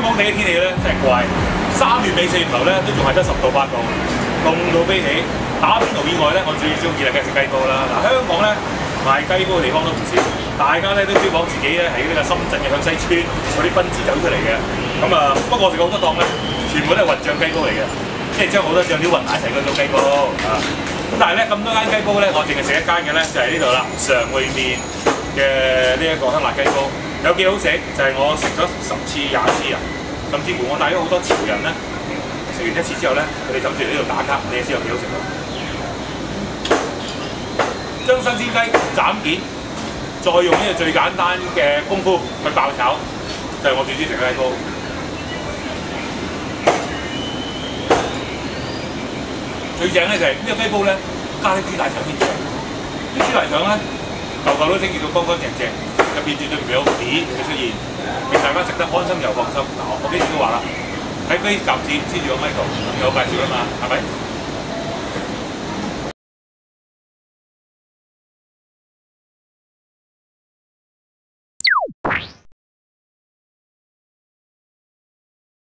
港地嘅天氣咧真係怪，3月尾4月頭咧都仲係得10度8度，凍到飛起。打邊爐以外咧，我最中意咧梗係食雞煲啦。嗱，香港咧賣雞煲嘅地方都唔少，大家咧都標榜自己咧係呢個深圳嘅向西村嗰啲分支走出嚟嘅。咁啊，不過我食過好多檔咧，全部都係混醬雞煲嚟嘅，即係將好多醬料混埋一齊嗰種雞煲啊。咁但係咧咁多間雞煲咧，我淨係食一間嘅咧，就係呢度啦，常會麵嘅呢一個香辣雞煲，有幾好食，就係我食咗10次20次啊，甚至乎我帶咗好多潮人咧，食完1次之後咧，佢哋走住嚟呢度打卡，你知有幾好食咯。將新鮮雞斬件，再用呢個最簡單嘅功夫去爆炒，就係我最中意食嘅雞煲。最正咧就係呢個雞煲咧，加啲豬大腸片上，啲豬大腸咧嚿嚿都整到乾乾淨淨，入邊絕對唔會有屎嘅出現，令大家食得安心又放心。嗱，我幾時都話啦，喺 Face 雜誌黐住個 Michael，有介紹啦嘛，係咪？